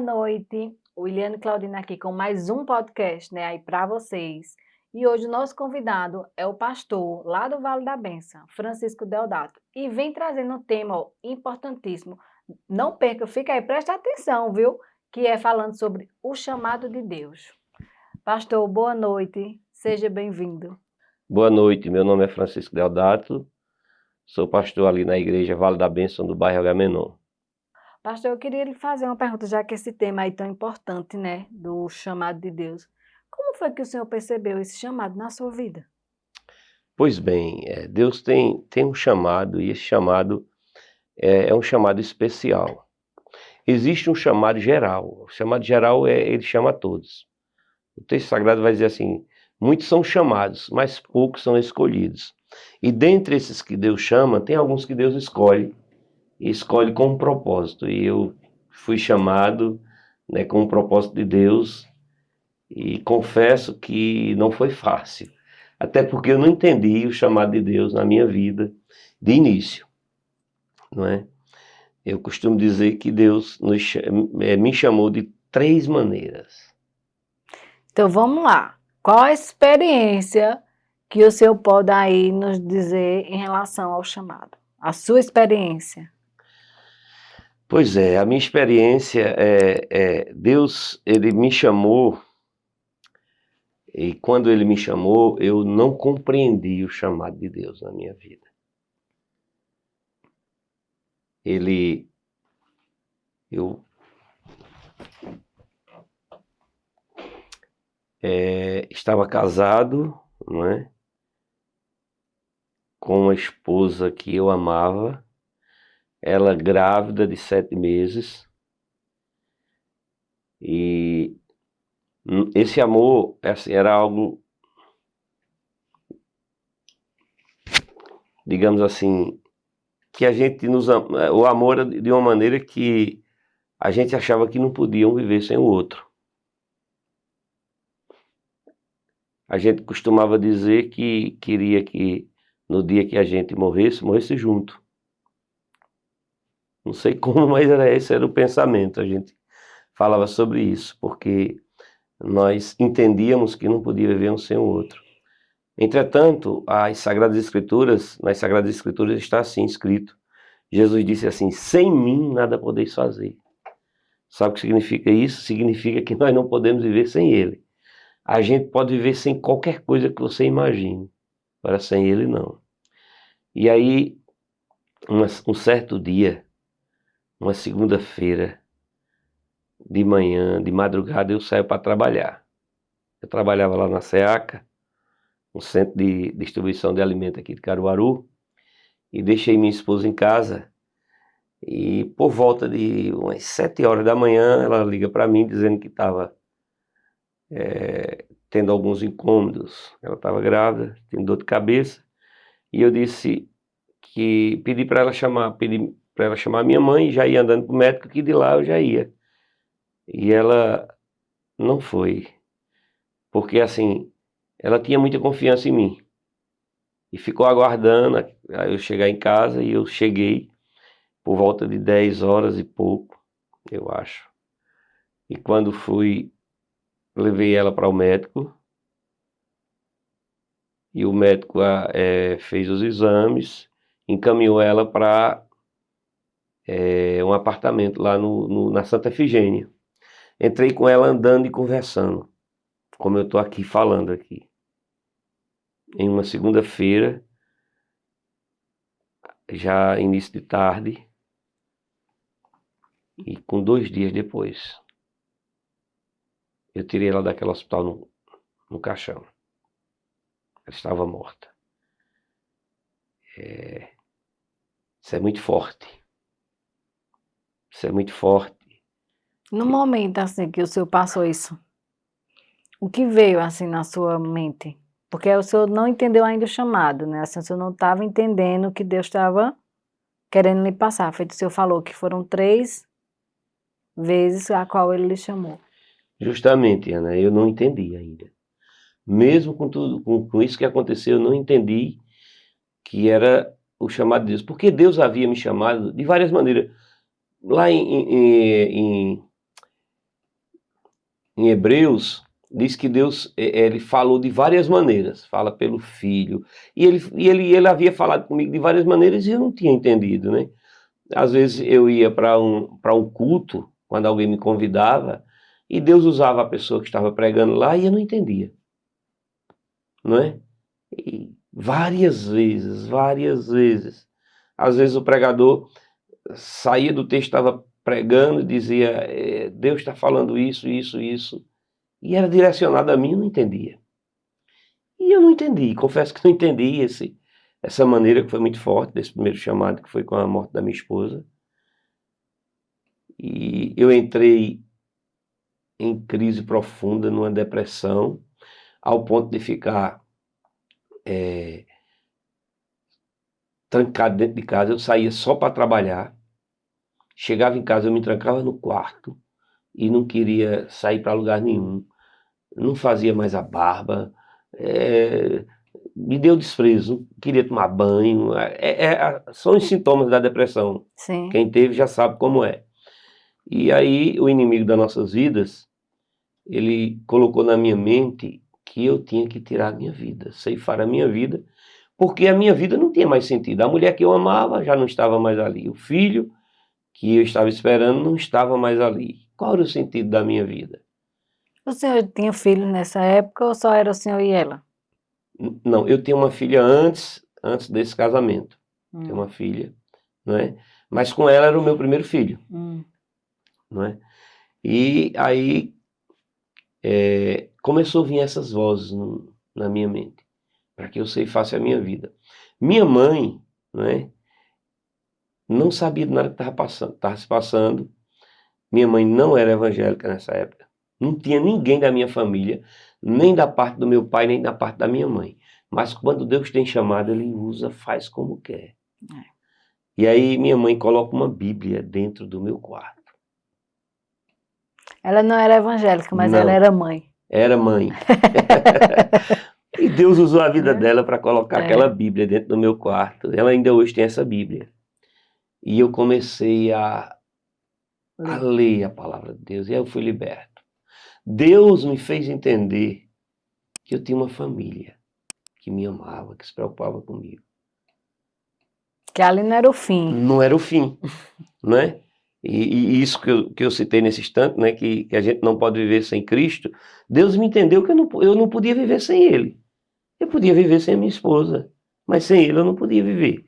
noite. Williane Claudina aqui com mais um podcast, né, aí para vocês. E hoje o nosso convidado é o pastor lá do Vale da Bênção, Francisco Deodato, e vem trazendo um tema importantíssimo. Não perca, fica aí, presta atenção, viu? Que é falando sobre o chamado de Deus. Pastor, boa noite. Seja bem-vindo. Boa noite, meu nome é Francisco Deodato, sou pastor ali na igreja Vale da Bênção do bairro Agamenon. Pastor, eu queria lhe fazer uma pergunta, já que esse tema aí tão importante, né, do chamado de Deus. Como foi que o senhor percebeu esse chamado na sua vida? Pois bem, Deus tem um chamado e esse chamado é um chamado especial. Existe um chamado geral, o chamado geral ele chama a todos. O texto sagrado vai dizer assim, muitos são chamados, mas poucos são escolhidos. E dentre esses que Deus chama, tem alguns que Deus escolhe, e escolhe com um propósito. E eu fui chamado, né, com um propósito de Deus, e confesso que não foi fácil. Até porque eu não entendi o chamado de Deus na minha vida de início, não é? Eu costumo dizer que Deus me chamou de 3 maneiras. Então vamos lá. Qual a experiência que o senhor pode aí nos dizer em relação ao chamado? A sua experiência. Pois é, a minha experiência Deus, ele me chamou, e quando ele me chamou, eu não compreendi o chamado de Deus na minha vida. Eu estava casado, não é? Com uma esposa que eu amava, ela grávida de 7 meses, e esse amor assim, era algo, digamos assim, que a gente o amor era de uma maneira que a gente achava que não podiam viver sem o outro. A gente costumava dizer que queria que no dia que a gente morresse junto. Não sei como, mas esse era o pensamento. A gente falava sobre isso, porque nós entendíamos que não podia viver um sem o outro. Entretanto, nas Sagradas Escrituras está assim escrito. Jesus disse assim, sem mim nada podeis fazer. Sabe o que significa isso? Significa que nós não podemos viver sem Ele. A gente pode viver sem qualquer coisa que você imagine, para sem Ele não. E aí, um certo dia, uma segunda-feira, de manhã, de madrugada, eu saio para trabalhar. Eu trabalhava lá na SEACA, um centro de distribuição de alimento aqui de Caruaru, e deixei minha esposa em casa. E por volta de umas 7 horas da manhã, ela liga para mim dizendo que estava tendo alguns incômodos. Ela estava grávida, tendo dor de cabeça. E eu pedi para ela chamar a minha mãe, e já ia andando para o médico, que de lá eu já ia. E ela não foi, porque assim, ela tinha muita confiança em mim. E ficou aguardando eu chegar em casa, e eu cheguei por volta de 10 horas e pouco, eu acho. E quando levei ela para o médico, e o médico fez os exames, encaminhou ela para um apartamento lá na Santa Efigênia. Entrei com ela andando e conversando, como eu estou aqui falando aqui. Em uma segunda-feira, já início de tarde, e com 2 dias depois, eu tirei ela daquele hospital no caixão. Ela estava morta. Isso é muito forte. Isso é muito forte. No momento assim que o senhor passou isso, o que veio assim na sua mente? Porque o senhor não entendeu ainda o chamado, né? Assim, o senhor não estava entendendo o que Deus estava querendo lhe passar. Feito o senhor falou que foram 3 vezes a qual ele lhe chamou. Justamente, Ana, eu não entendi ainda. Mesmo com tudo, com isso que aconteceu, eu não entendi que era o chamado de Deus. Porque Deus havia me chamado de várias maneiras. Lá em Hebreus, diz que Deus ele falou de várias maneiras, fala pelo Filho, e ele havia falado comigo de várias maneiras e eu não tinha entendido, né? Às vezes eu ia para um culto, quando alguém me convidava, e Deus usava a pessoa que estava pregando lá e eu não entendia, não é? E várias vezes. Às vezes o pregador saía do texto, estava pregando e dizia, Deus está falando isso, isso, isso. E era direcionado a mim, eu não entendia. E eu não entendi, confesso que não entendi essa maneira que foi muito forte, desse primeiro chamado, que foi com a morte da minha esposa. E eu entrei em crise profunda, numa depressão, ao ponto de ficar trancado dentro de casa. Eu saía só para trabalhar, chegava em casa, eu me trancava no quarto e não queria sair para lugar nenhum, não fazia mais a barba, me deu desprezo, não queria tomar banho, são os sintomas da depressão. Sim. Quem teve já sabe como é. E aí o inimigo das nossas vidas, ele colocou na minha mente que eu tinha que tirar a minha vida, ceifar a minha vida, porque a minha vida não tinha mais sentido. A mulher que eu amava já não estava mais ali. O filho que eu estava esperando não estava mais ali. Qual era o sentido da minha vida? O senhor tinha filho nessa época ou só era o senhor e ela? Não, eu tenho uma filha antes desse casamento. Tenho uma filha, não é? Mas com ela era o meu primeiro filho, não é? E aí começou a vir essas vozes na minha mente, para que eu ceifasse a minha vida. Minha mãe, não é? Não sabia de nada que estava se passando. Minha mãe não era evangélica nessa época. Não tinha ninguém da minha família, nem da parte do meu pai, nem da parte da minha mãe. Mas quando Deus tem chamado, Ele usa, faz como quer. E aí minha mãe coloca uma Bíblia dentro do meu quarto. Ela não era evangélica, mas Não. ela era mãe. Era mãe. E Deus usou a vida dela para colocar aquela Bíblia dentro do meu quarto. Ela ainda hoje tem essa Bíblia. E eu comecei a ler a palavra de Deus. E aí eu fui liberto. Deus me fez entender que eu tinha uma família que me amava, que se preocupava comigo. Que ali não era o fim. Não era o fim, não é? E isso que eu citei nesse instante, né, que a gente não pode viver sem Cristo, Deus me entendeu que eu não podia viver sem Ele. Eu podia viver sem a minha esposa, mas sem Ele eu não podia viver.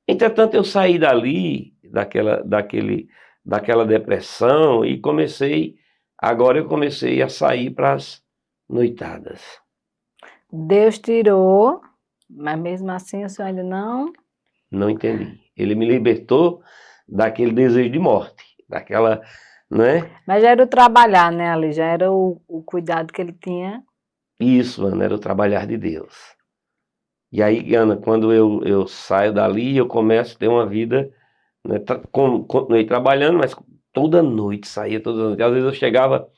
Entretanto, eu saí dali, daquela depressão e agora eu comecei a sair para as noitadas. Deus tirou, mas mesmo assim o senhor ainda não... Não entendi. Ele me libertou daquele desejo de morte, daquela, né? Mas já era o trabalhar, né, ali, já era o cuidado que ele tinha. Isso, Ana, era o trabalhar de Deus. E aí, Ana, quando eu saio dali, eu começo a ter uma vida, né, continuei trabalhando, mas toda noite, saía toda noite. Às vezes eu chegava,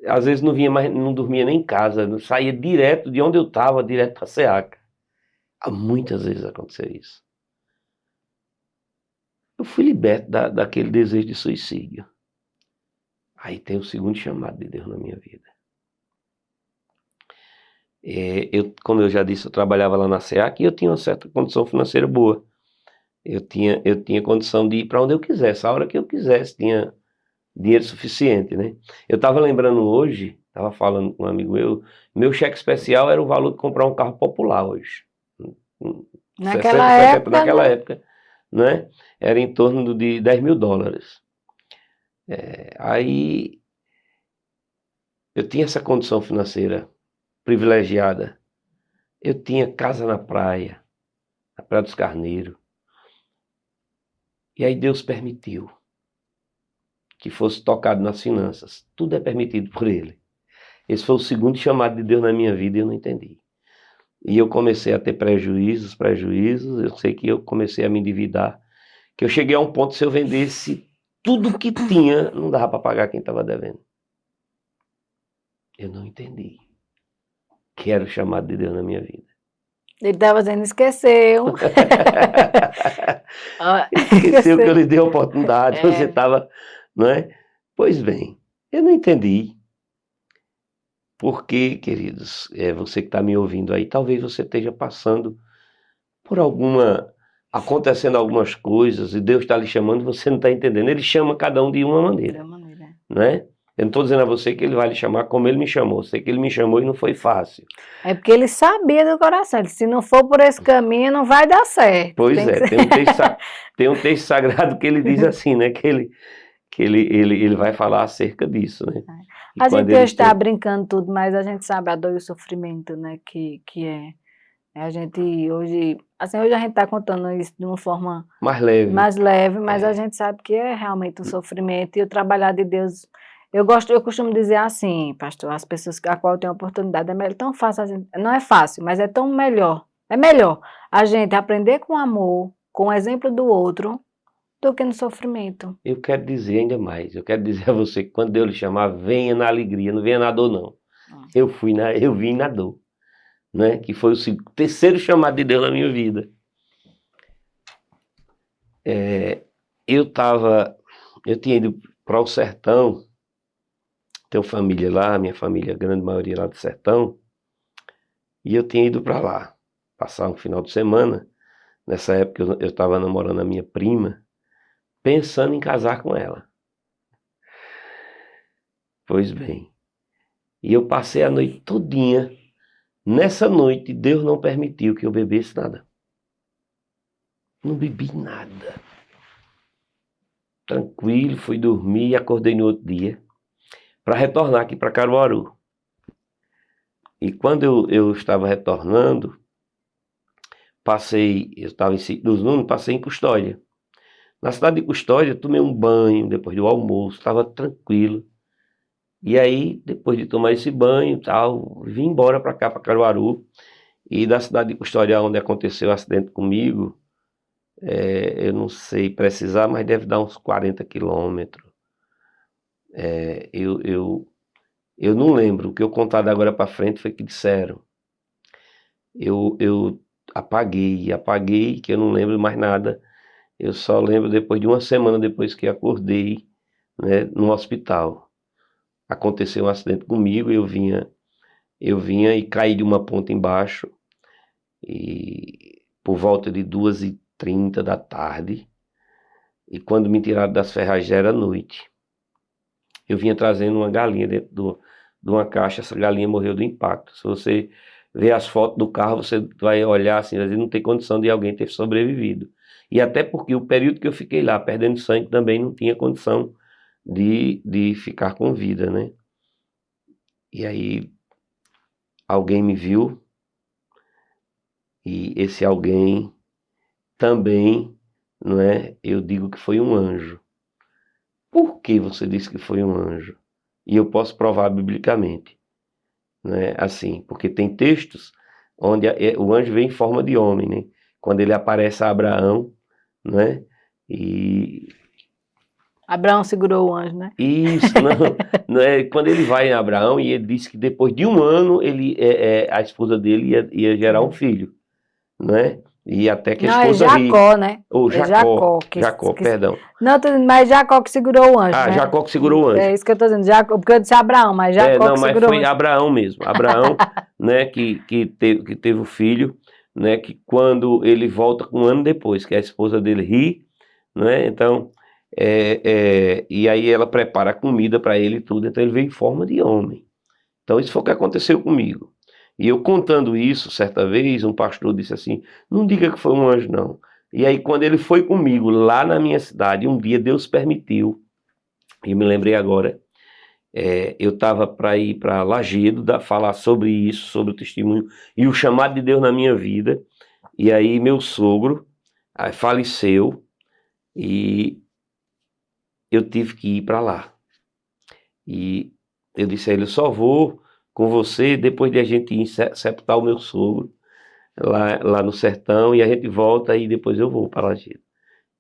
às vezes não vinha mais, não dormia nem em casa, eu saía direto de onde eu estava, direto para a SEACA. Muitas vezes aconteceu isso. Eu fui liberto daquele desejo de suicídio. Aí tem o segundo chamado de Deus na minha vida. Como eu já disse, eu trabalhava lá na SEAC e eu tinha uma certa condição financeira boa. Eu tinha condição de ir para onde eu quisesse, a hora que eu quisesse, tinha dinheiro suficiente, né? Eu estava lembrando hoje, estava falando com um amigo meu cheque especial era o valor de comprar um carro popular hoje. Naquela 60, 70, época, naquela né? época, né? Era em torno de $10.000. Aí eu tinha essa condição financeira privilegiada. Eu tinha casa na Praia dos Carneiros. E aí Deus permitiu que fosse tocado nas finanças. Tudo é permitido por Ele. Esse foi o segundo chamado de Deus na minha vida e eu não entendi. E eu comecei a ter prejuízos. Eu sei que eu comecei a me endividar. Que eu cheguei a um ponto, se eu vendesse tudo que tinha, não dava para pagar quem estava devendo. Eu não entendi que era o chamado de Deus na minha vida. Ele estava dizendo, esqueceu. Esqueceu que eu lhe dei a oportunidade, você estava, não é? Pois bem, eu não entendi. Porque, queridos, você que está me ouvindo aí, talvez você esteja passando por acontecendo algumas coisas e Deus está lhe chamando e você não está entendendo. Ele chama cada um de uma maneira, né? Eu não estou dizendo a você que ele vai lhe chamar como ele me chamou. Sei que ele me chamou e não foi fácil. É porque ele sabia do coração. Se não for por esse caminho, não vai dar certo. Pois tem um texto sagrado que ele diz assim, né? Que ele vai falar acerca disso, né? A gente hoje está brincando tudo, mas a gente sabe a dor e o sofrimento, né? Que é. A gente hoje, assim, hoje a gente está contando isso de uma forma mais leve, mas a gente sabe que é realmente um sofrimento e o trabalhar de Deus. Eu costumo dizer assim, pastor, as pessoas a qual eu tenho oportunidade, é tão fácil, não é fácil, mas é tão melhor. É melhor a gente aprender com amor, com o exemplo do outro, do que no sofrimento. Eu quero dizer ainda mais, eu quero dizer a você que quando Deus lhe chamar, venha na alegria, não venha na dor não. Eu vim na dor, né? Que foi o terceiro chamado de Deus na minha vida. Eu tinha ido para o sertão, tenho família lá, minha família, a grande maioria lá do sertão, e eu tinha ido para lá, passar um final de semana. Nessa época eu estava namorando a minha prima, pensando em casar com ela. Pois bem, e eu passei a noite todinha. Nessa noite, Deus não permitiu que eu bebesse nada. Não bebi nada. Tranquilo, fui dormir e acordei no outro dia para retornar aqui para Caruaru. E quando eu estava retornando, eu estava em Sítio dos Nunes, passei em Custódia. Na cidade de Custódia, tomei um banho depois do almoço, estava tranquilo. E aí, depois de tomar esse banho e tal, vim embora para cá, para Caruaru. E da cidade de Custódia, onde aconteceu o acidente comigo, eu não sei precisar, mas deve dar uns 40 quilômetros. Eu não lembro, o que eu contar da agora para frente foi que disseram. Eu apaguei, que eu não lembro mais nada. Eu só lembro depois de uma semana depois que acordei, né, no hospital. Aconteceu um acidente comigo, eu vinha e caí de uma ponta embaixo, e por volta de 2h30 da tarde, e quando me tiraram das ferragens já era noite. Eu vinha trazendo uma galinha dentro de uma caixa, essa galinha morreu do impacto. Se você ver as fotos do carro, você vai olhar assim, às vezes não tem condição de alguém ter sobrevivido. E até porque o período que eu fiquei lá, perdendo sangue, também não tinha condição de ficar com vida, né? E aí, alguém me viu, e esse alguém também, não é? Eu digo que foi um anjo. Por que você disse que foi um anjo? E eu posso provar biblicamente, né? Assim, porque tem textos onde o anjo vem em forma de homem, né? Quando ele aparece a Abraão, né? E Abraão segurou o anjo, né? isso, não é, quando ele vai em Abraão e ele disse que depois de um ano a esposa dele ia gerar um filho, né? E até que a esposa é Jacó, né? Ou Jacó, perdão. Não, mas Jacó que segurou o anjo, né? Jacó que segurou o anjo. É isso que eu tô dizendo, Jacó, porque eu disse Abraão, mas Jacó que segurou o anjo. Não, mas foi Abraão mesmo. Abraão, né, que teve o filho, né, que quando ele volta um ano depois, que a esposa dele ri, né, então, e aí ela prepara a comida para ele e tudo, então ele veio em forma de homem. Então isso foi o que aconteceu comigo. E eu contando isso, certa vez, um pastor disse assim, não diga que foi um anjo não. E aí quando ele foi comigo lá na minha cidade, um dia Deus permitiu, e me lembrei agora, eu estava para ir para Lagedo, falar sobre isso, sobre o testemunho e o chamado de Deus na minha vida. E aí meu sogro faleceu e eu tive que ir para lá. E eu disse a ele, eu só vou com você depois de a gente ir sepultar o meu sogro lá no sertão, e a gente volta e depois eu vou para Lagedo.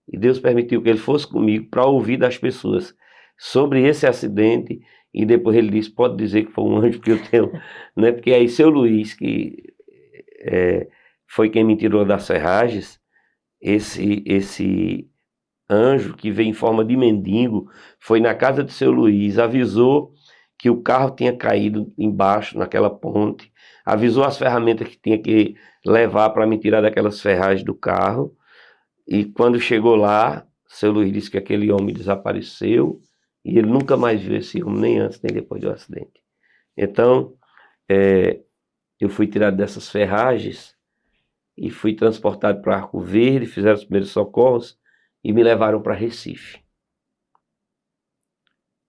E Deus permitiu que ele fosse comigo para ouvir das pessoas sobre esse acidente, e depois ele disse, pode dizer que foi um anjo que eu tenho, né? Porque aí seu Luiz, que foi quem me tirou das ferragens, esse anjo que veio em forma de mendigo, foi na casa de seu Luiz, avisou que o carro tinha caído embaixo, naquela ponte, avisou as ferramentas que tinha que levar para me tirar daquelas ferragens do carro, e quando chegou lá, seu Luiz disse que aquele homem desapareceu, e ele nunca mais viu esse homem, nem antes nem depois do acidente. Então, eu fui tirado dessas ferragens, e fui transportado para Arco Verde, fizeram os primeiros socorros, e me levaram para Recife.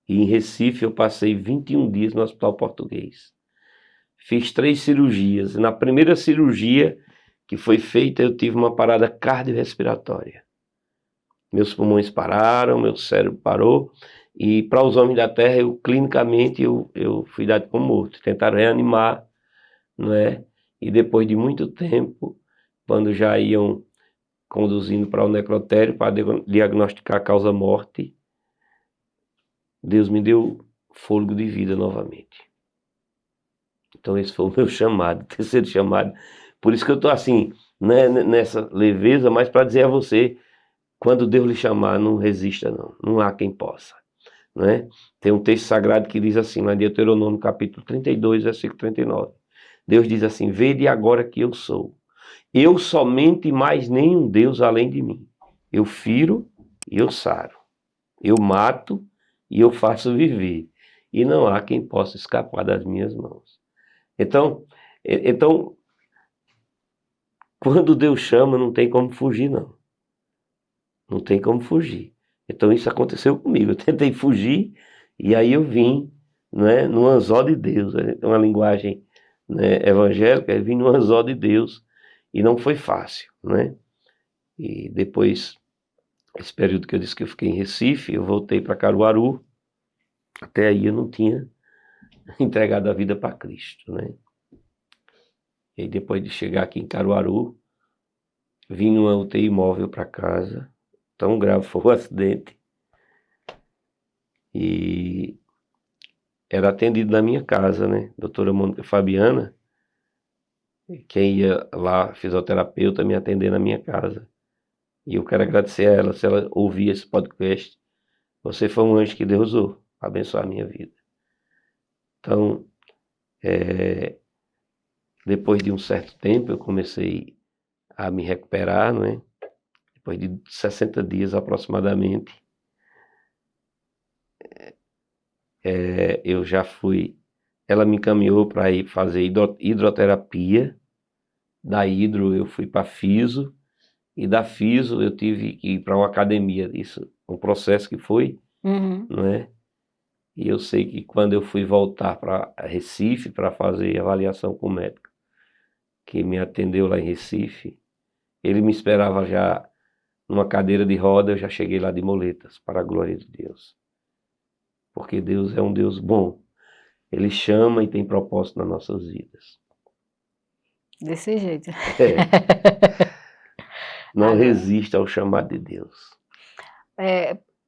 E em Recife eu passei 21 dias no Hospital Português. Fiz 3 cirurgias. E na primeira cirurgia que foi feita, eu tive uma parada cardiorrespiratória. Meus pulmões pararam, meu cérebro parou. E para os homens da terra, clinicamente, eu fui dado como morto. Tentaram reanimar, não é? E depois de muito tempo, quando já iam conduzindo para o necrotério para diagnosticar a causa-morte, Deus me deu fôlego de vida novamente. Então esse foi o meu chamado, o terceiro chamado. Por isso que eu estou assim, né, nessa leveza, mas para dizer a você, quando Deus lhe chamar, não resista não, não há quem possa. Né? Tem um texto sagrado que diz assim, lá em Deuteronômio capítulo 32, versículo 39. Deus diz assim, vede agora que eu sou. Eu somente mais nenhum Deus além de mim. Eu firo e eu saro. Eu mato e eu faço viver. E não há quem possa escapar das minhas mãos. Então, quando Deus chama, não tem como fugir, não. Não tem como fugir. Então isso aconteceu comigo. Eu tentei fugir e aí eu vim, né, no anzol de Deus. É uma linguagem, né, evangélica, eu vim no anzol de Deus e não foi fácil, né? E depois, esse período que eu disse que eu fiquei em Recife, eu voltei para Caruaru. Até aí eu não tinha entregado a vida para Cristo, né? E depois de chegar aqui em Caruaru, vim numa UTI móvel para casa. Tão grave foi o acidente. E era atendido na minha casa, né? Doutora Mônica Fabiana, quem ia lá, fisioterapeuta, me atender na minha casa. E eu quero agradecer a ela, se ela ouvir esse podcast. Você foi um anjo que Deus usou para abençoar a minha vida. Então, depois de um certo tempo, eu comecei a me recuperar, não é? Depois de 60 dias aproximadamente, eu já fui. Ela me encaminhou para ir fazer hidroterapia. Da hidro eu fui para fiso. E da fiso eu tive que ir para uma academia. Isso, um processo que foi, não é? E eu sei que quando eu fui voltar para Recife para fazer avaliação com o médico que me atendeu lá em Recife, ele me esperava já numa cadeira de roda. Eu já cheguei lá de moletas, para a glória de Deus. Porque Deus é um Deus bom. Ele chama e tem propósito nas nossas vidas. Desse jeito. Não resista ao chamado de Deus.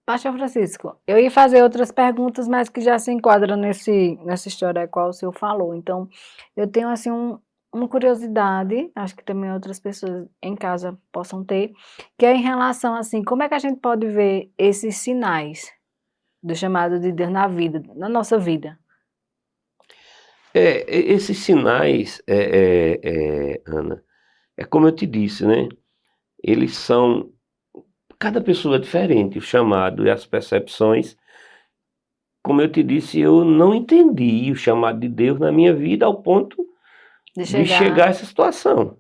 Pastor Francisco, eu ia fazer outras perguntas, mas que já se enquadram nessa história a qual o senhor falou. Então, eu tenho assim uma curiosidade, acho que também outras pessoas em casa possam ter, que é em relação assim, como é que a gente pode ver esses sinais do chamado de Deus na vida, na nossa vida? Esses sinais, Ana, é como eu te disse, né? Eles são, cada pessoa é diferente, o chamado e as percepções. Como eu te disse, eu não entendi o chamado de Deus na minha vida ao ponto de chegar a essa situação.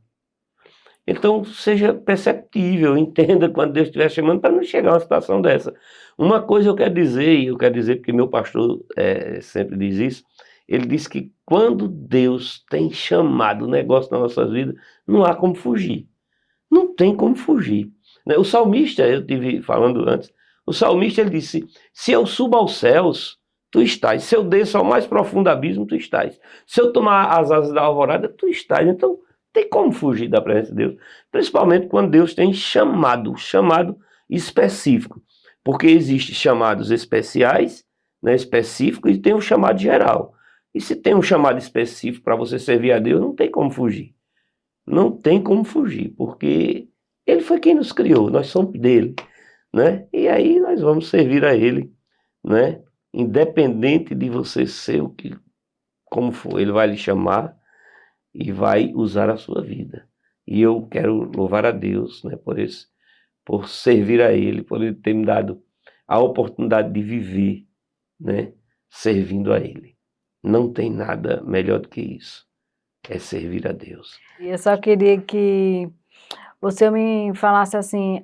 Então, seja perceptível, entenda quando Deus estiver chamando para não chegar a uma situação dessa. Uma coisa eu quero dizer, e eu quero dizer porque meu pastor sempre diz isso, ele diz que quando Deus tem chamado o negócio na nossa vida, não há como fugir. Não tem como fugir. O salmista, eu estive falando antes, o salmista ele disse, se eu subo aos céus, tu estás. Se eu desço ao mais profundo abismo, tu estás. Se eu tomar as asas da alvorada, tu estás. Então, tem como fugir da presença de Deus. Principalmente quando Deus tem chamado específico. Porque existem chamados especiais, né, específicos, e tem um chamado geral. E se tem um chamado específico para você servir a Deus, não tem como fugir. Não tem como fugir, porque Ele foi quem nos criou, nós somos dele, né? E aí nós vamos servir a Ele, né? independente de você ser o que, como for, Ele vai lhe chamar e vai usar a sua vida. E eu quero louvar a Deus, né, por servir a Ele, por Ele ter me dado a oportunidade de viver, né, servindo a Ele. Não tem nada melhor do que isso, é servir a Deus. E eu só queria que você me falasse assim,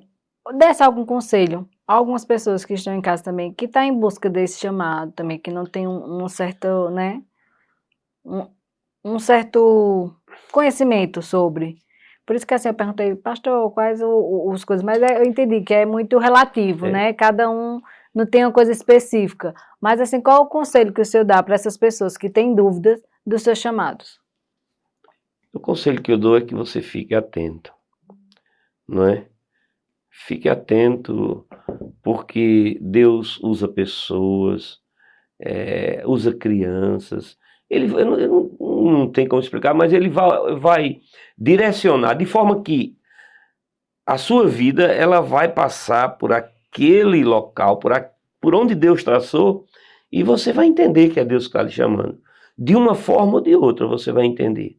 desse algum conselho a algumas pessoas que estão em casa também, que estão em busca desse chamado também, que não tem um certo, né, um, um certo conhecimento sobre. Por isso que assim eu perguntei, pastor, quais os coisas, mas eu entendi que é muito relativo, É. né? Cada um não tem uma coisa específica. Mas assim, qual é o conselho que o senhor dá para essas pessoas que têm dúvidas dos seus chamados? O conselho que eu dou é que você fique atento, não é? Fique atento, porque Deus usa pessoas, usa crianças. Eu não tem como explicar, mas Ele vai direcionar de forma que a sua vida ela vai passar por aquele local, por onde Deus traçou, e você vai entender que é Deus que está lhe chamando. De uma forma ou de outra você vai entender.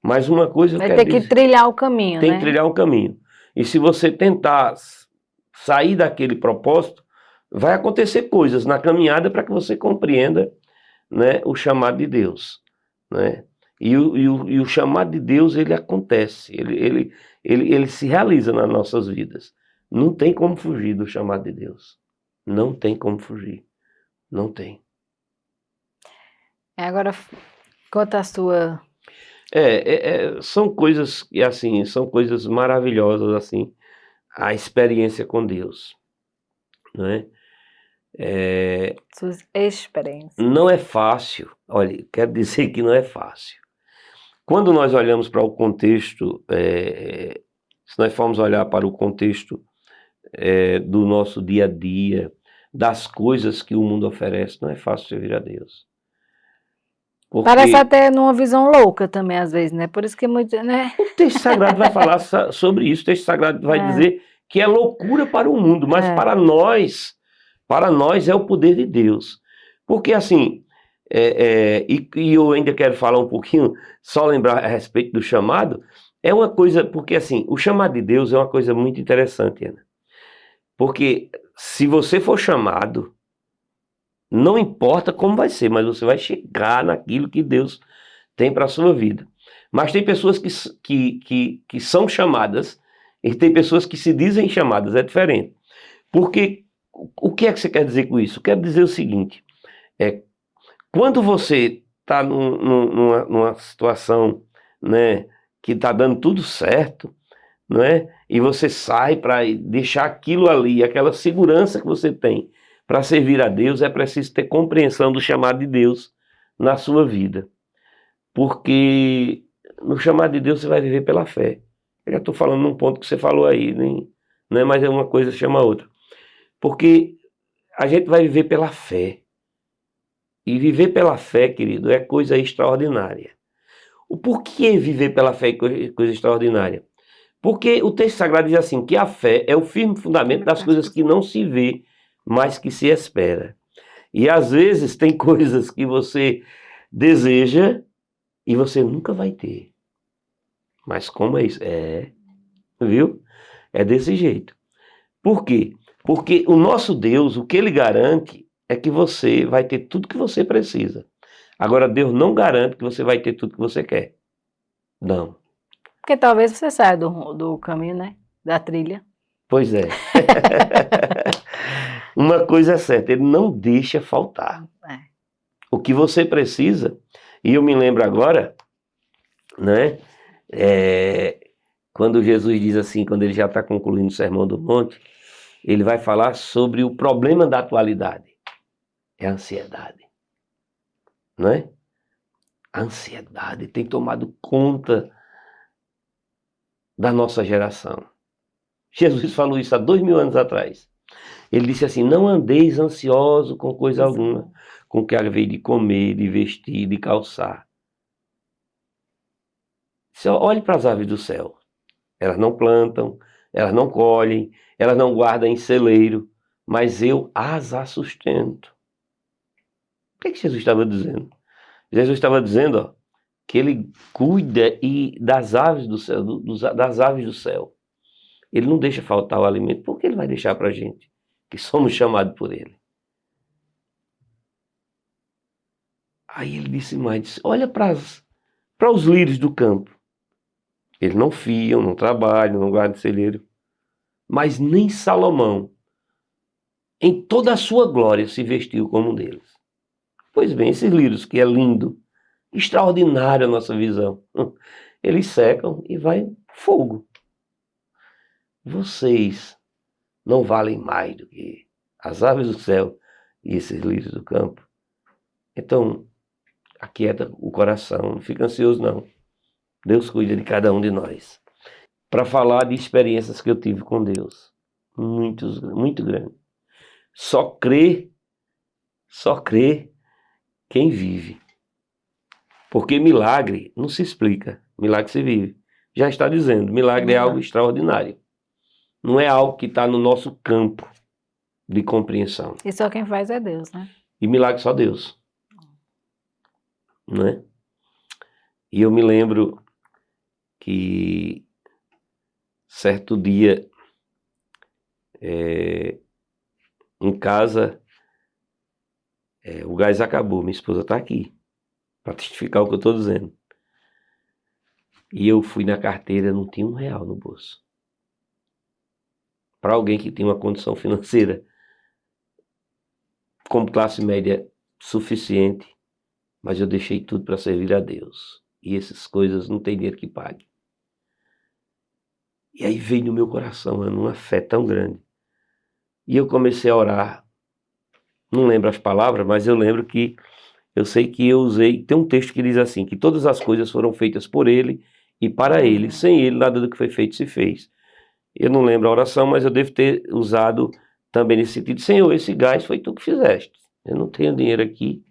Mas uma coisa eu Vai quero ter que dizer, trilhar o caminho, tem que né? trilhar um caminho. E se você tentar sair daquele propósito, vai acontecer coisas na caminhada para que você compreenda, né, o chamado de Deus, né? E o chamado de Deus, ele acontece, ele se realiza nas nossas vidas. Não tem como fugir do chamado de Deus. Não tem como fugir. Não tem. Agora, conta a sua. São coisas que, assim, são coisas maravilhosas, assim, a experiência com Deus, né? Suas experiências. Não é fácil, olha, quero dizer que não é fácil. Quando nós olhamos para o contexto, se nós formos olhar para o contexto do nosso dia a dia, das coisas que o mundo oferece, não é fácil servir a Deus. Parece Porque até numa visão louca também, às vezes, né? Por isso que muito, né? o texto sagrado vai falar sobre isso, o texto sagrado vai dizer que é loucura para o mundo, mas para nós é o poder de Deus. Porque assim, e eu ainda quero falar um pouquinho, só lembrar a respeito do chamado, é uma coisa, porque assim, o chamado de Deus é uma coisa muito interessante, Ana. Porque se você for chamado, não importa como vai ser, mas você vai chegar naquilo que Deus tem para a sua vida. Mas tem pessoas que são chamadas e tem pessoas que se dizem chamadas, é diferente. Porque o que é que você quer dizer com isso? Quero dizer o seguinte, quando você está numa situação, né, que está dando tudo certo, não é? E você sai para deixar aquilo ali, aquela segurança que você tem para servir a Deus, é preciso ter compreensão do chamado de Deus na sua vida. Porque no chamado de Deus você vai viver pela fé. Eu já estou falando num ponto que você falou aí, não é mais uma coisa chama a outra. Porque a gente vai viver pela fé. E viver pela fé, querido, é coisa extraordinária. O porquê viver pela fé é coisa extraordinária? Porque o texto sagrado diz assim, que a fé é o firme fundamento das coisas que não se vê, mas que se espera. E às vezes tem coisas que você deseja e você nunca vai ter. Mas como é isso? Viu? É desse jeito. Por quê? Porque o nosso Deus, o que Ele garante é que você vai ter tudo que você precisa. Agora, Deus não garante que você vai ter tudo que você quer. Não. Porque talvez você saia do caminho, né? Da trilha. Pois é. Uma coisa é certa, Ele não deixa faltar. O que você precisa, e eu me lembro agora, né? Quando Jesus diz assim, quando ele já está concluindo o Sermão do Monte, ele vai falar sobre o problema da atualidade. É a ansiedade. Não é? A ansiedade tem tomado conta da nossa geração. Jesus falou isso há 2000 anos atrás. Ele disse assim, não andeis ansioso com coisa alguma, com o que haver de comer, de vestir, de calçar. Olhe para as aves do céu. Elas não plantam, elas não colhem, elas não guardam em celeiro, mas eu as sustento. O que Jesus estava dizendo? Jesus estava dizendo, ó, que ele cuida das aves do céu, das aves do céu. Ele não deixa faltar o alimento, porque ele vai deixar para a gente, que somos chamados por ele. Aí ele disse mais, disse, olha para os lírios do campo. Eles não fiam, não trabalham, não guardam celeiro. Mas nem Salomão, em toda a sua glória, se vestiu como um deles. Pois bem, esses lírios, que é lindo, extraordinário a nossa visão, eles secam e vai fogo. Vocês não valem mais do que as aves do céu e esses lírios do campo. Então, aquieta o coração, não fica ansioso não. Deus cuida de cada um de nós. Para falar de experiências que eu tive com Deus, muito grande. Só crê quem vive. Porque milagre não se explica, milagre se vive. Já está dizendo, milagre é algo extraordinário. Não é algo que está no nosso campo de compreensão. E só quem faz é Deus, né? E milagre só Deus. Não é? E eu me lembro que certo dia em casa o gás acabou, minha esposa está aqui para testificar o que eu estou dizendo. E eu fui na carteira, não tinha R$1 no bolso. Para alguém que tem uma condição financeira como classe média suficiente, mas eu deixei tudo para servir a Deus. E essas coisas não tem dinheiro que pague. E aí veio no meu coração, mano, uma fé tão grande. E eu comecei a orar. Não lembro as palavras, mas eu lembro que eu sei que eu usei. Tem um texto que diz assim: que todas as coisas foram feitas por Ele e para Ele. Sem Ele, nada do que foi feito se fez. Eu não lembro a oração, mas eu devo ter usado também nesse sentido: Senhor, esse gás foi tu que fizeste. Eu não tenho dinheiro aqui.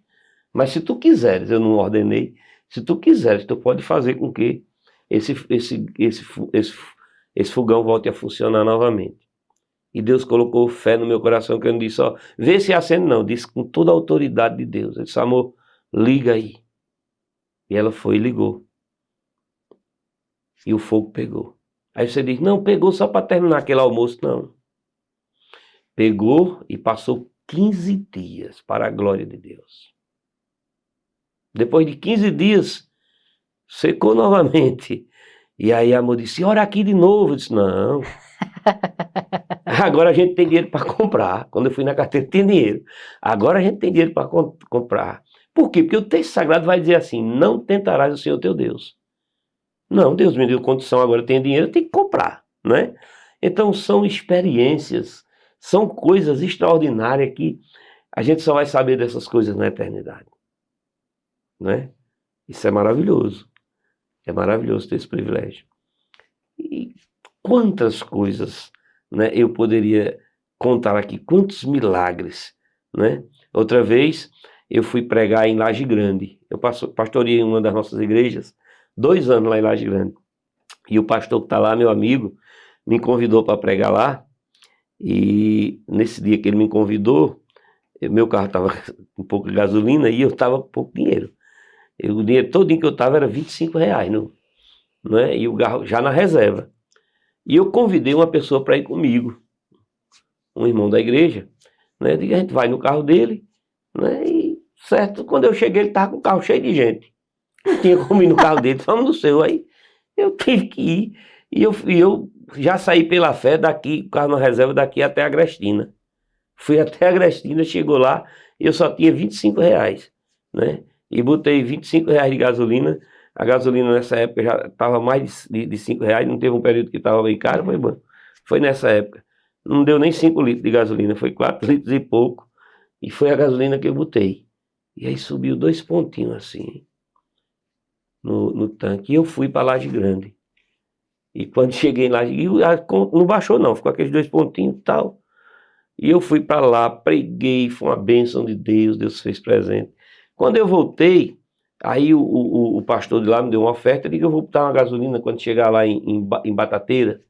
Mas se tu quiseres, eu não ordenei. Se tu quiseres, tu pode fazer com que esse fogão volte a funcionar novamente. E Deus colocou fé no meu coração, que eu não disse, ó, vê se acende não. Disse com toda a autoridade de Deus. Ele disse, amor, liga aí. E ela foi e ligou. E o fogo pegou. Aí você diz, não, pegou só para terminar aquele almoço. Não. Pegou e passou 15 dias para a glória de Deus. Depois de 15 dias, secou novamente. E aí a moça disse, ora aqui de novo. Eu disse, não. Agora a gente tem dinheiro para comprar. Quando eu fui na carteira, tem dinheiro. Agora a gente tem dinheiro para comprar. Por quê? Porque o texto sagrado vai dizer assim, não tentarás o Senhor teu Deus. Não, Deus me deu condição, agora eu tenho dinheiro, eu tenho que comprar, né? Então são experiências, são coisas extraordinárias que a gente só vai saber dessas coisas na eternidade. Né? Isso é maravilhoso ter esse privilégio. E quantas coisas, né, eu poderia contar aqui, quantos milagres, né? Outra vez eu fui pregar em Laje Grande, eu pastoreei em uma das nossas igrejas 2 anos lá em Laje Grande, e o pastor que está lá, meu amigo, me convidou para pregar lá, e nesse dia que ele me convidou, meu carro estava com pouco de gasolina e eu estava com pouco dinheiro. O dinheiro todo que eu estava era R$25, né? E o carro já na reserva. E eu convidei uma pessoa para ir comigo, um irmão da igreja, né? Eu digo, a gente vai no carro dele, né? E certo, quando eu cheguei ele estava com o carro cheio de gente. Não tinha como ir no carro dele, vamos no seu. Aí eu tive que ir. E eu já saí pela fé daqui, o carro na reserva daqui até a Agrestina. Fui até a Agrestina, chegou lá, e eu só tinha R$25, né? E botei R$25 de gasolina. A gasolina nessa época já estava mais de R$5, não teve um período que estava bem caro, mas bom, foi nessa época. Não deu nem 5 litros de gasolina, foi 4 litros e pouco. E foi a gasolina que eu botei. E aí subiu 2 pontinhos assim, no tanque. E eu fui para Laje Grande. E quando cheguei lá, não baixou não, ficou aqueles 2 pontinhos e tal. E eu fui para lá, preguei, foi uma bênção de Deus, Deus fez presente. Quando eu voltei, aí o pastor de lá me deu uma oferta, eu disse que eu vou botar uma gasolina quando chegar lá em Batateira.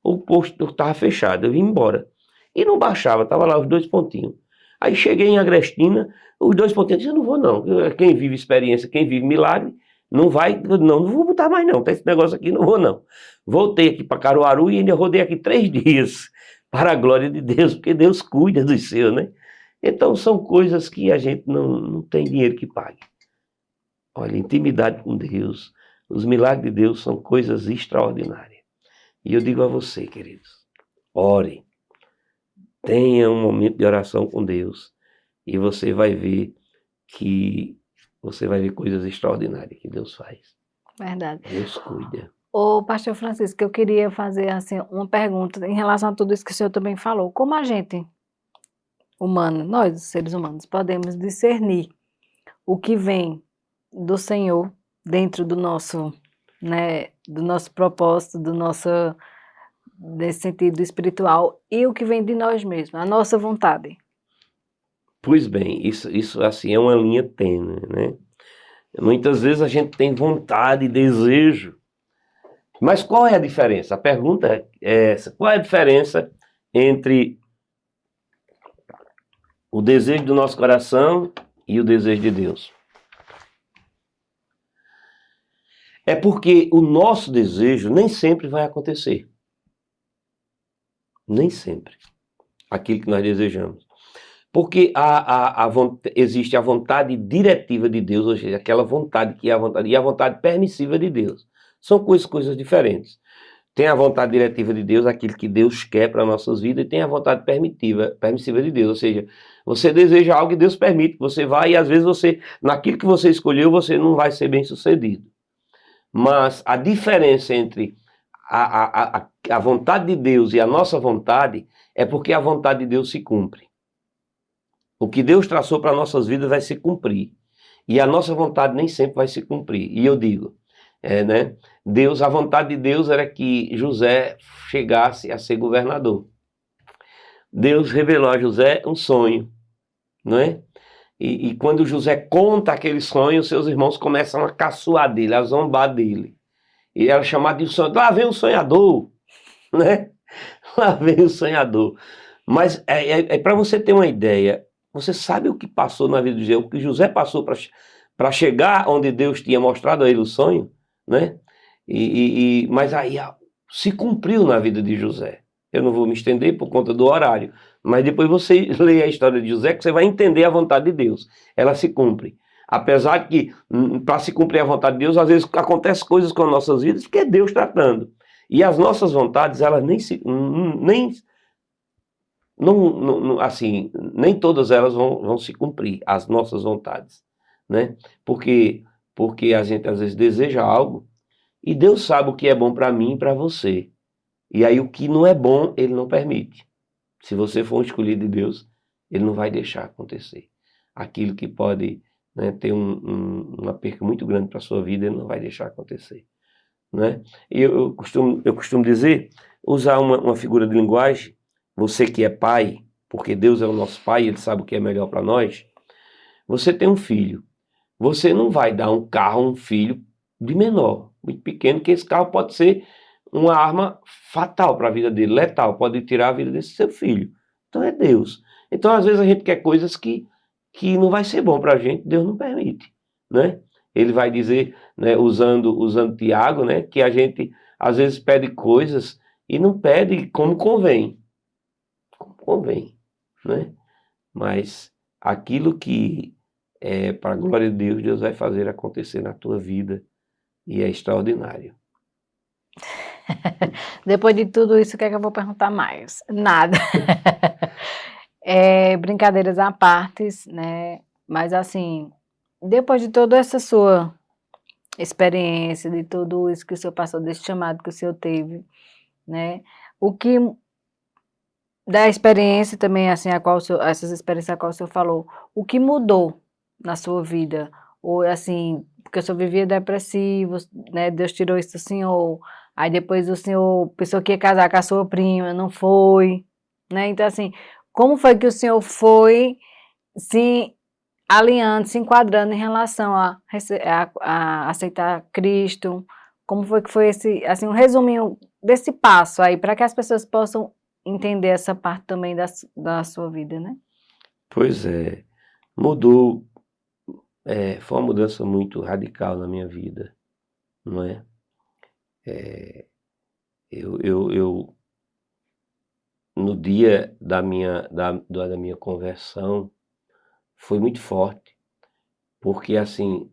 O posto estava fechado, eu vim embora. E não baixava, estava lá os 2 pontinhos. Aí cheguei em Agrestina, os 2 pontinhos, eu não vou não. Quem vive experiência, quem vive milagre, não vai, não vou botar mais não, tem esse negócio aqui, não vou não. Voltei aqui para Caruaru e ainda rodei aqui 3 dias, para a glória de Deus, porque Deus cuida dos seus, né? Então são coisas que a gente não tem dinheiro que pague. Olha, intimidade com Deus, os milagres de Deus são coisas extraordinárias. E eu digo a você, queridos, ore, tenha um momento de oração com Deus e você vai ver coisas extraordinárias que Deus faz. Verdade. Deus cuida. Ô, pastor Francisco, eu queria fazer assim, uma pergunta em relação a tudo isso que o senhor também falou. Como a gente, humano, nós, os seres humanos, podemos discernir o que vem do Senhor dentro do nosso, né, do nosso propósito, nesse sentido espiritual, e o que vem de nós mesmos, a nossa vontade? Pois bem, isso assim é uma linha tênue, né? Muitas vezes a gente tem vontade e desejo, mas qual é a diferença? A pergunta é essa: qual é a diferença entre o desejo do nosso coração e o desejo de Deus? É porque o nosso desejo nem sempre vai acontecer. Nem sempre. Aquilo que nós desejamos. Porque existe a vontade diretiva de Deus, ou seja, aquela vontade que é a vontade, e a vontade permissiva de Deus. São coisas diferentes. Tem a vontade diretiva de Deus, aquilo que Deus quer para nossas vidas, e tem a vontade permissiva de Deus, ou seja, você deseja algo e Deus permite que você vá, e às vezes naquilo que você escolheu, você não vai ser bem sucedido. Mas a diferença entre a vontade de Deus e a nossa vontade é porque a vontade de Deus se cumpre. O que Deus traçou para nossas vidas vai se cumprir. E a nossa vontade nem sempre vai se cumprir. E eu digo, né? A vontade de Deus era que José chegasse a ser governador. Deus revelou a José um sonho, não é? E quando José conta aquele sonho, seus irmãos começam a caçoar dele, a zombar dele. E era chamado de sonhador. Lá vem o sonhador, né? Lá vem o sonhador. Mas para você ter uma ideia, você sabe o que passou na vida de José, o que José passou para chegar onde Deus tinha mostrado a ele o sonho, né? Mas aí se cumpriu na vida de José. Eu não vou me estender por conta do horário, mas depois você lê a história de José que você vai entender a vontade de Deus. Ela se cumpre. Apesar que, para se cumprir a vontade de Deus, às vezes acontecem coisas com as nossas vidas que é Deus tratando. E as nossas vontades, elas nem todas elas vão se cumprir, as nossas vontades, né? Porque a gente às vezes deseja algo e Deus sabe o que é bom para mim e para você. E aí o que não é bom, Ele não permite. Se você for um escolhido de Deus, Ele não vai deixar acontecer. Aquilo que pode, né, ter uma perca muito grande para a sua vida, Ele não vai deixar acontecer, né? E eu costumo dizer, usar uma figura de linguagem. Você que é pai, porque Deus é o nosso pai, Ele sabe o que é melhor para nós. Você tem um filho. Você não vai dar um carro a um filho de menor, muito pequeno, que esse carro pode ser uma arma fatal para a vida dele, letal, pode tirar a vida desse seu filho. Então é Deus. Então às vezes a gente quer coisas que não vai ser bom para a gente, Deus não permite, né? Ele vai dizer, né, usando Tiago, né, que a gente às vezes pede coisas e não pede como convém. Como convém, né? Mas aquilo que é para a glória de Deus, Deus vai fazer acontecer na tua vida e é extraordinário. Depois de tudo isso, o que é que eu vou perguntar mais? Nada. Brincadeiras à parte, né? Mas assim, depois de toda essa sua experiência, de tudo isso que o senhor passou, desse chamado que o senhor teve, né? O que da experiência também, assim, essas experiências a qual o senhor falou, o que mudou na sua vida? Ou assim, porque o senhor vivia depressivo, né? Deus tirou isso do senhor, aí depois o senhor pensou que ia casar com a sua prima, não foi, né? Então, assim, como foi que o senhor foi se alinhando, se enquadrando em relação a aceitar Cristo? Como foi que foi esse, assim, um resuminho desse passo aí, para que as pessoas possam entender essa parte também da sua vida, né? Pois é, mudou, foi uma mudança muito radical na minha vida, não é? É, eu no dia da minha conversão, foi muito forte, porque assim,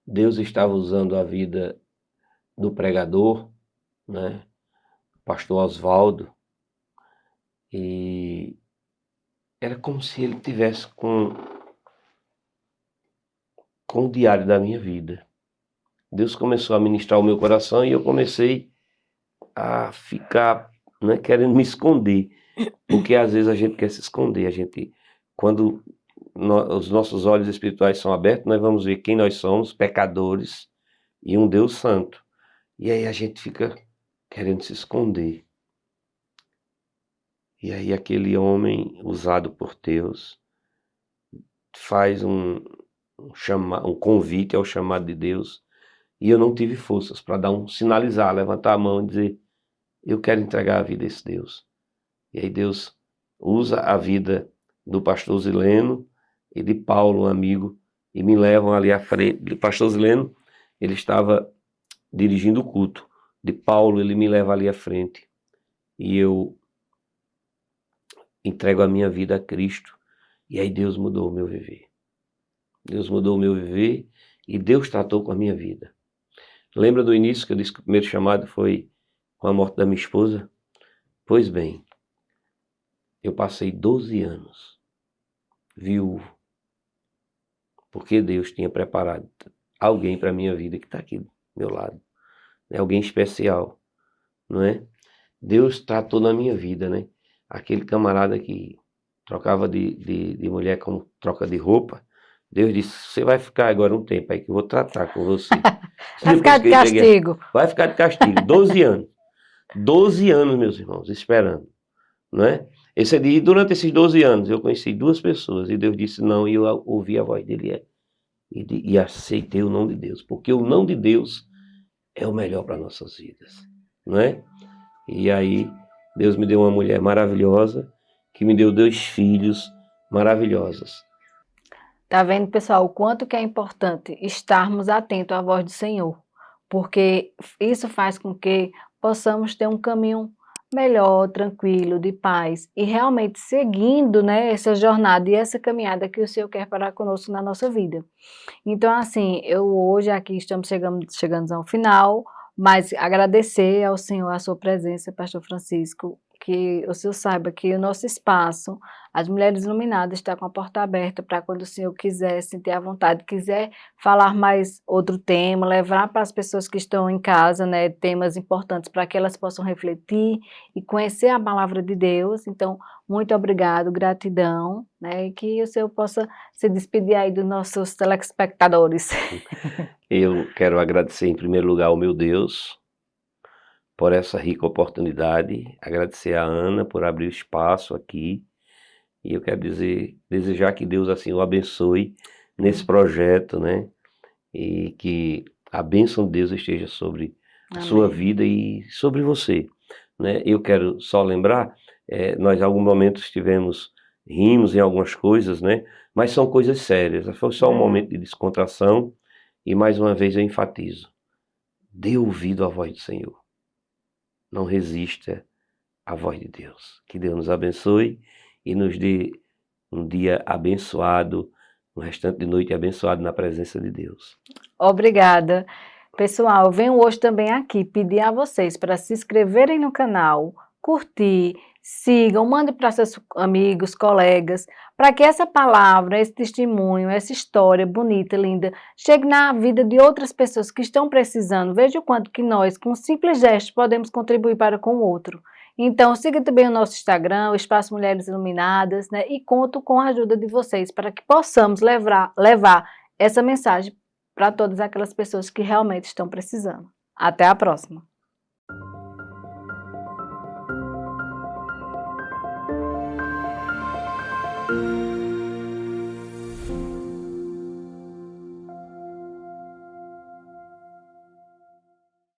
Deus estava usando a vida do pregador, né, pastor Oswaldo, e era como se ele tivesse com o diário da minha vida. Deus começou a ministrar o meu coração e eu comecei a ficar, né, querendo me esconder, porque às vezes a gente quer se esconder, quando os nossos olhos espirituais são abertos, nós vamos ver quem nós somos, pecadores, e um Deus santo. E aí a gente fica querendo se esconder. E aí aquele homem usado por Deus faz um convite ao chamado de Deus, e eu não tive forças para sinalizar, levantar a mão e dizer, eu quero entregar a vida a esse Deus. E aí Deus usa a vida do pastor Zileno e de Paulo, um amigo, e me levam ali à frente. O pastor Zileno, ele estava dirigindo o culto. De Paulo, ele me leva ali à frente. E eu entrego a minha vida a Cristo. E aí Deus mudou o meu viver. Deus mudou o meu viver e Deus tratou com a minha vida. Lembra do início que eu disse que o primeiro chamado foi com a morte da minha esposa? Pois bem, eu passei 12 anos viúvo, porque Deus tinha preparado alguém para a minha vida que está aqui do meu lado. É alguém especial, não é? Deus tratou na minha vida, né? Aquele camarada que trocava de mulher como troca de roupa, Deus disse, você vai ficar agora um tempo aí que eu vou tratar com você. Vai ficar Depois de que eu cheguei, castigo. vai ficar de castigo, 12 anos. 12 anos, meus irmãos, esperando, não é? Durante esses 12 anos eu conheci duas pessoas e Deus disse não, e eu ouvi a voz dele e aceitei o não de Deus, porque o não de Deus é o melhor para nossas vidas, não é? E aí Deus me deu uma mulher maravilhosa, que me deu 2 filhos maravilhosos. Tá vendo, pessoal, o quanto que é importante estarmos atentos à voz do Senhor, porque isso faz com que possamos ter um caminho melhor, tranquilo, de paz, e realmente seguindo, né, essa jornada e essa caminhada que o Senhor quer para conosco na nossa vida. Então, assim, eu hoje aqui estamos chegando ao final, mas agradecer ao Senhor a sua presença, Pastor Francisco, que o Senhor saiba que o nosso espaço, as Mulheres Iluminadas, está com a porta aberta para quando o Senhor quiser, sentir à vontade, quiser falar mais outro tema, levar para as pessoas que estão em casa, né, temas importantes para que elas possam refletir e conhecer a palavra de Deus. Então, muito obrigado, gratidão, né, e que o Senhor possa se despedir aí dos nossos telespectadores. Eu quero agradecer em primeiro lugar ao meu Deus por essa rica oportunidade, agradecer a Ana por abrir o espaço aqui, e eu quero desejar que Deus assim o abençoe nesse projeto, né? E que a bênção de Deus esteja sobre a sua Amém. vida e sobre você, né? Eu quero só lembrar, nós em algum momento rimos em algumas coisas, né? Mas são coisas sérias, foi só um momento de descontração, e mais uma vez eu enfatizo, dê ouvido à voz do Senhor, não resista à voz de Deus. Que Deus nos abençoe e nos dê um dia abençoado, um restante de noite abençoado na presença de Deus. Obrigada. Pessoal, eu venho hoje também aqui pedir a vocês para se inscreverem no canal, curtir, sigam, mandem para seus amigos, colegas, para que essa palavra, esse testemunho, essa história bonita, linda, chegue na vida de outras pessoas que estão precisando. Veja o quanto que nós, com um simples gesto, podemos contribuir para com o outro. Então, siga também o nosso Instagram, o Espaço Mulheres Iluminadas, né? E conto com a ajuda de vocês para que possamos levar essa mensagem para todas aquelas pessoas que realmente estão precisando. Até a próxima!